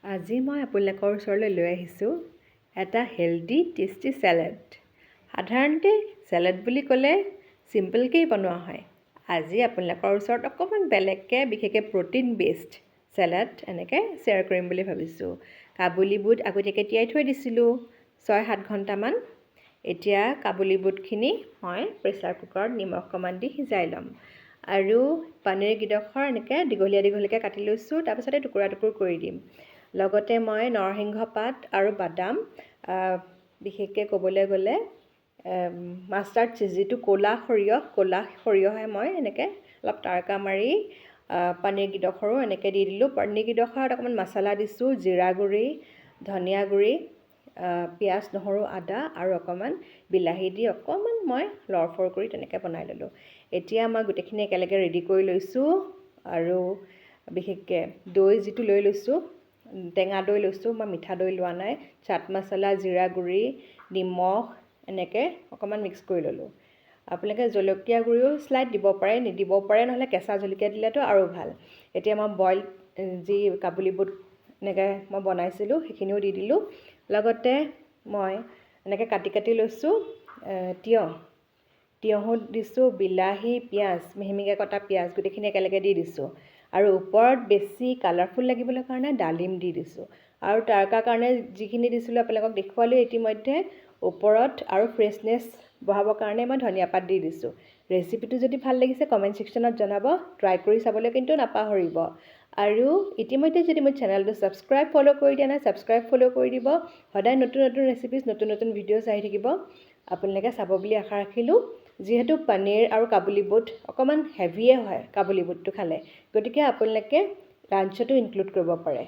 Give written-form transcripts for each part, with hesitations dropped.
আজি মই আপোনালোকৰ ওচৰলৈ লৈ আহিছোঁ এটা হেল্ডি টেষ্টি চেলাড। সাধাৰণতে চেলাড বুলি ক'লে চিম্পলকৈ বনোৱা হয়। আজি আপোনালোকৰ ওচৰত অকণমান বেলেগকৈ বিশেষকৈ প্ৰ'টিন বেছড চেলাড এনেকৈ শ্বেয়াৰ কৰিম বুলি ভাবিছোঁ। কাবুলী বুট আগতীয়াকৈ তিয়াই থৈ দিছিলোঁ 6-7 ঘণ্টামান। এতিয়া কাবুলী বুটখিনি মই প্ৰেছাৰ কুকাৰত নিমখ অকণমান দি সিজাই ল'ম। আৰু পনীৰ কেইডোখৰ এনেকৈ দীঘলীয়াকৈ কাটি লৈছোঁ, তাৰপিছতে টুকুৰা কৰি দিম। লগতে মই নৰসিংহ পাত আৰু বাদাম, বিশেষকৈ ক'বলৈ গ'লে মাষ্টাৰ্ড চিজ, যিটো ক'লা সৰিয়হে মই এনেকৈ অলপ তড়কা মাৰি পনীৰ কেইডোখৰো এনেকৈ দি দিলোঁ। পনীৰ কেইডোখৰত অকণমান মছলা দিছোঁ, জিৰা গুড়ি, ধনিয়া গুড়ি, পিঁয়াজ, নহৰু, আদা আৰু অকণমান বিলাহী দি অকণমান মই লৰফৰ কৰি তেনেকৈ বনাই ল'লোঁ। এতিয়া মই গোটেইখিনি একেলগে ৰেডি কৰি লৈছোঁ। আৰু বিশেষকৈ দৈ যিটো লৈ লৈছোঁ, টেঙা দৈ লৈছোঁ, মই মিঠা দৈ লোৱা নাই। চাট মছলা, জিৰা গুড়ি, নিমখ এনেকৈ অকণমান মিক্স কৰি ল'লোঁ। আপোনালোকে জলকীয়া গুড়িও স্লাইড দিব পাৰে, নিদিব পাৰে, নহ'লে কেঁচা জলকীয়া দিলেতো আৰু ভাল। এতিয়া মই বইল যি কাবুলী বুট এনেকৈ মই বনাইছিলোঁ সেইখিনিও দি দিলোঁ। লগতে মই এনেকৈ কাটি লৈছোঁ তিয়ঁহো দিছোঁ, বিলাহী, পিঁয়াজ, মিহিমিহিকৈ কটা পিঁয়াজ গোটেইখিনি একেলগে দি দিছোঁ। আৰু ওপৰত বেছি কালাৰফুল লাগিবলৈ কাৰণে ডালিম দি দিছোঁ। আৰু তড়কাৰ কাৰণে যিখিনি দিছিলোঁ আপোনালোকক দেখুৱালোঁ ইতিমধ্যে। ওপৰত আৰু ফ্ৰেছনেছ বঢ়াবৰ কাৰণে মই ধনিয়া পাত দি দিছোঁ। ৰেচিপিটো যদি ভাল লাগিছে কমেণ্ট ছেকশ্যনত জনাব, ট্ৰাই কৰি চাবলৈ কিন্তু নাপাহৰিব। আৰু ইতিমধ্যে যদি মোৰ চেনেলটো ফ'ল' কৰি দিয়া নাই, ফ'ল' কৰি দিব। সদায় নতুন ৰেচিপিজ, নতুন ভিডিঅ'ছ আহি থাকিব। আপোনালোকে চাব বুলি আশা ৰাখিলোঁ। যিহেতু পনীৰ আৰু কাবুলী বুট অকণমান হেভিয়ে হয় কাবুলী বুটটো খালে, গতিকে আপোনালোকে লাঞ্চতো ইনক্লুড কৰিব পাৰে।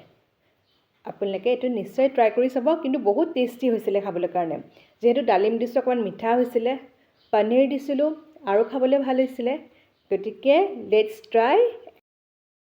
আপোনালোকে এইটো নিশ্চয় ট্ৰাই কৰি চাব, কিন্তু বহুত টেষ্টি হৈছিলে খাবলৈ কাৰণে। যিহেতু ডালিম দিছোঁ অকণমান মিঠা হৈছিলে, পনীৰ দিছিলোঁ আৰু খাবলৈ ভাল হৈছিলে। গতিকে লেটছ ট্ৰাই